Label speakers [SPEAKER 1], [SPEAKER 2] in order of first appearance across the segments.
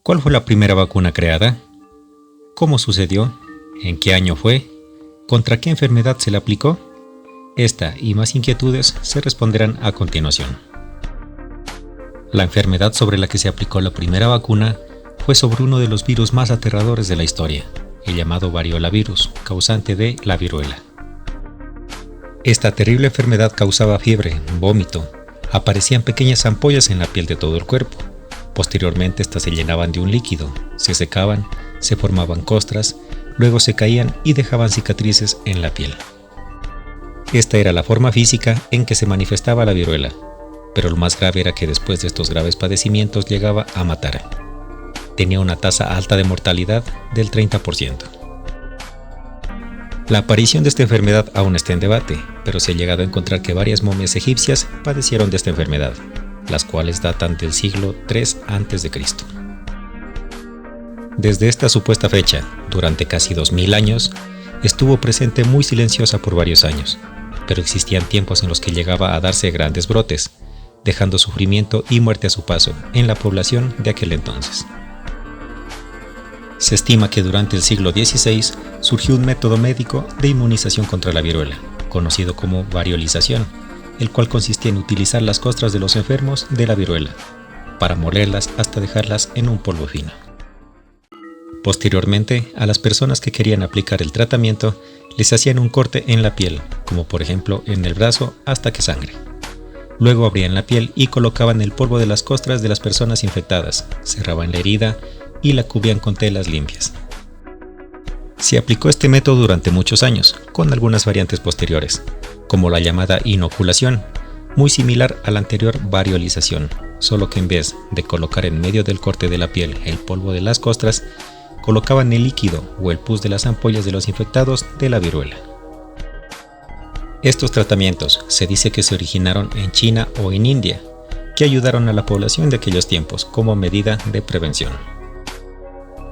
[SPEAKER 1] ¿Cuál fue la primera vacuna creada? ¿Cómo sucedió? ¿En qué año fue? ¿Contra qué enfermedad se le aplicó? Esta y más inquietudes se responderán a continuación. La enfermedad sobre la que se aplicó la primera vacuna fue sobre uno de los virus más aterradores de la historia, el llamado variolavirus, causante de la viruela. Esta terrible enfermedad causaba fiebre, vómito, aparecían pequeñas ampollas en la piel de todo el cuerpo. Posteriormente estas se llenaban de un líquido, se secaban, se formaban costras, luego se caían y dejaban cicatrices en la piel. Esta era la forma física en que se manifestaba la viruela, pero lo más grave era que después de estos graves padecimientos llegaba a matar. Tenía una tasa alta de mortalidad del 30%. La aparición de esta enfermedad aún está en debate, pero se ha llegado a encontrar que varias momias egipcias padecieron de esta enfermedad, las cuales datan del siglo III a.C. Desde esta supuesta fecha, durante casi 2000 años, estuvo presente muy silenciosa por varios años, pero existían tiempos en los que llegaba a darse grandes brotes, dejando sufrimiento y muerte a su paso en la población de aquel entonces. Se estima que durante el siglo XVI surgió un método médico de inmunización contra la viruela, conocido como variolización, el cual consistía en utilizar las costras de los enfermos de la viruela, para molerlas hasta dejarlas en un polvo fino. Posteriormente, a las personas que querían aplicar el tratamiento, les hacían un corte en la piel, como por ejemplo en el brazo hasta que sangre. Luego abrían la piel y colocaban el polvo de las costras de las personas infectadas, cerraban la herida y la cubrían con telas limpias. Se aplicó este método durante muchos años, con algunas variantes posteriores, como la llamada inoculación, muy similar a la anterior variolización, solo que en vez de colocar en medio del corte de la piel el polvo de las costras, colocaban el líquido o el pus de las ampollas de los infectados de la viruela. Estos tratamientos se dice que se originaron en China o en India, que ayudaron a la población de aquellos tiempos como medida de prevención.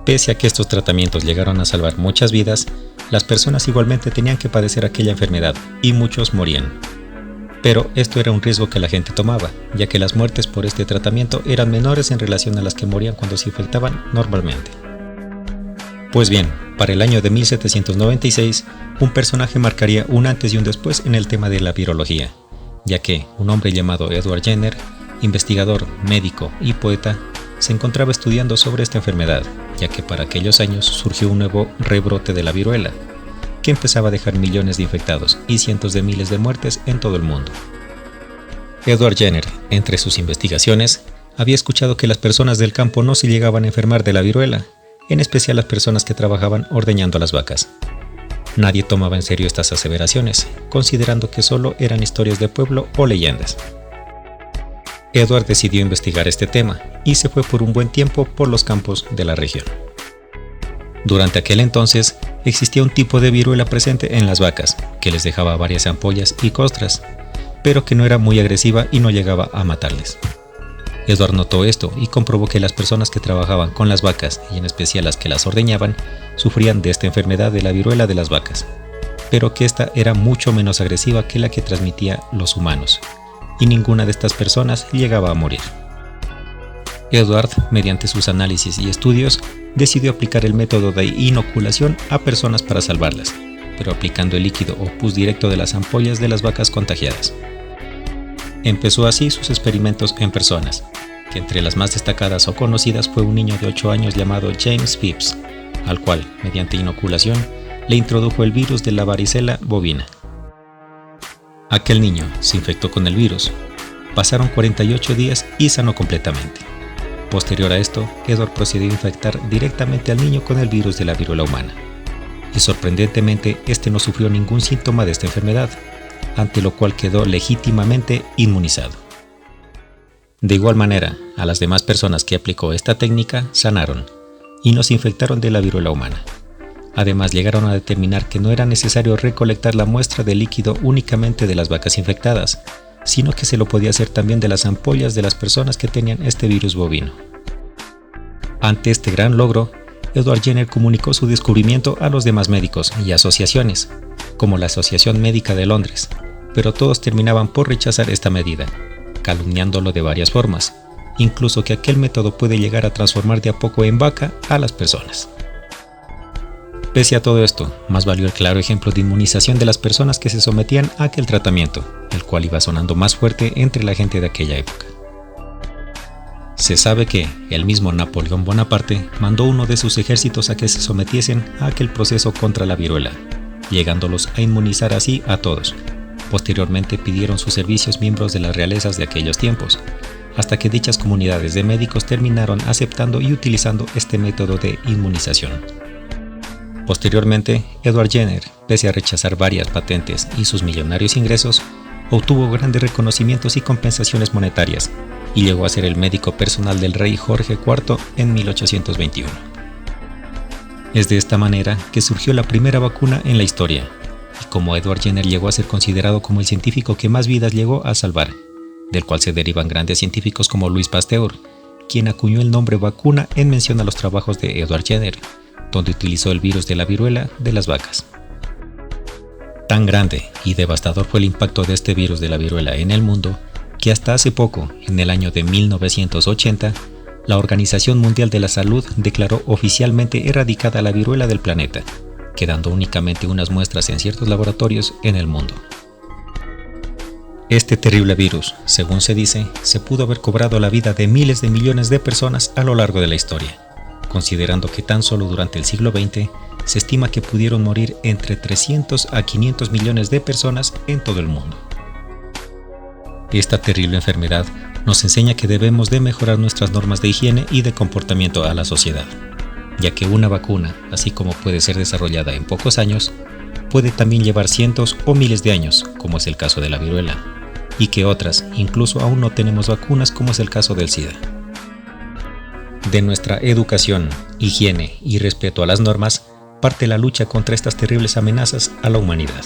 [SPEAKER 1] Pese a que estos tratamientos llegaron a salvar muchas vidas, las personas igualmente tenían que padecer aquella enfermedad y muchos morían. Pero esto era un riesgo que la gente tomaba, ya que las muertes por este tratamiento eran menores en relación a las que morían cuando se infectaban normalmente. Pues bien, para el año de 1796, un personaje marcaría un antes y un después en el tema de la virología, ya que un hombre llamado Edward Jenner, investigador, médico y poeta, se encontraba estudiando sobre esta enfermedad, ya que para aquellos años surgió un nuevo rebrote de la viruela, que empezaba a dejar millones de infectados y cientos de miles de muertes en todo el mundo. Edward Jenner, entre sus investigaciones, había escuchado que las personas del campo no se llegaban a enfermar de la viruela, en especial las personas que trabajaban ordeñando a las vacas. Nadie tomaba en serio estas aseveraciones, considerando que solo eran historias de pueblo o leyendas. Edward decidió investigar este tema y se fue por un buen tiempo por los campos de la región. Durante aquel entonces existía un tipo de viruela presente en las vacas que les dejaba varias ampollas y costras, pero que no era muy agresiva y no llegaba a matarles. Edward notó esto y comprobó que las personas que trabajaban con las vacas, y en especial las que las ordeñaban, sufrían de esta enfermedad de la viruela de las vacas, pero que esta era mucho menos agresiva que la que transmitía los humanos, y ninguna de estas personas llegaba a morir. Edward, mediante sus análisis y estudios, decidió aplicar el método de inoculación a personas para salvarlas, pero aplicando el líquido o pus directo de las ampollas de las vacas contagiadas. Empezó así sus experimentos en personas, que entre las más destacadas o conocidas fue un niño de 8 años llamado James Phipps, al cual, mediante inoculación, le introdujo el virus de la varicela bovina. Aquel niño se infectó con el virus. Pasaron 48 días y sanó completamente. Posterior a esto, Edward procedió a infectar directamente al niño con el virus de la viruela humana. Y sorprendentemente, este no sufrió ningún síntoma de esta enfermedad, ante lo cual quedó legítimamente inmunizado. De igual manera, a las demás personas que aplicó esta técnica sanaron y no se infectaron de la viruela humana. Además, llegaron a determinar que no era necesario recolectar la muestra de líquido únicamente de las vacas infectadas, sino que se lo podía hacer también de las ampollas de las personas que tenían este virus bovino. Ante este gran logro, Edward Jenner comunicó su descubrimiento a los demás médicos y asociaciones, como la Asociación Médica de Londres, pero todos terminaban por rechazar esta medida, calumniándolo de varias formas, incluso que aquel método puede llegar a transformar de a poco en vaca a las personas. Pese a todo esto, más valió el claro ejemplo de inmunización de las personas que se sometían a aquel tratamiento, el cual iba sonando más fuerte entre la gente de aquella época. Se sabe que el mismo Napoleón Bonaparte mandó uno de sus ejércitos a que se sometiesen a aquel proceso contra la viruela, llegándolos a inmunizar así a todos. Posteriormente pidieron sus servicios miembros de las realezas de aquellos tiempos, hasta que dichas comunidades de médicos terminaron aceptando y utilizando este método de inmunización. Posteriormente, Edward Jenner, pese a rechazar varias patentes y sus millonarios ingresos, obtuvo grandes reconocimientos y compensaciones monetarias, y llegó a ser el médico personal del rey Jorge IV en 1821. Es de esta manera que surgió la primera vacuna en la historia, y como Edward Jenner llegó a ser considerado como el científico que más vidas llegó a salvar, del cual se derivan grandes científicos como Louis Pasteur, quien acuñó el nombre vacuna en mención a los trabajos de Edward Jenner, donde utilizó el virus de la viruela de las vacas. Tan grande y devastador fue el impacto de este virus de la viruela en el mundo, que hasta hace poco, en el año de 1980, la Organización Mundial de la Salud declaró oficialmente erradicada la viruela del planeta, quedando únicamente unas muestras en ciertos laboratorios en el mundo. Este terrible virus, según se dice, se pudo haber cobrado la vida de miles de millones de personas a lo largo de la historia, considerando que tan solo durante el siglo XX se estima que pudieron morir entre 300 a 500 millones de personas en todo el mundo. Esta terrible enfermedad nos enseña que debemos de mejorar nuestras normas de higiene y de comportamiento a la sociedad, ya que una vacuna, así como puede ser desarrollada en pocos años, puede también llevar cientos o miles de años, como es el caso de la viruela, y que otras incluso aún no tenemos vacunas, como es el caso del SIDA. De nuestra educación, higiene y respeto a las normas parte la lucha contra estas terribles amenazas a la humanidad.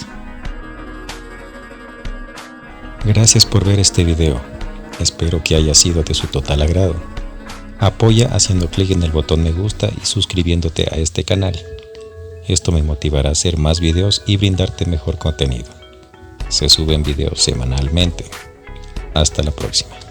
[SPEAKER 1] Gracias por ver este video. Espero que haya sido de su total agrado. Apoya haciendo clic en el botón me gusta y suscribiéndote a este canal. Esto me motivará a hacer más videos y brindarte mejor contenido. Se suben videos semanalmente. Hasta la próxima.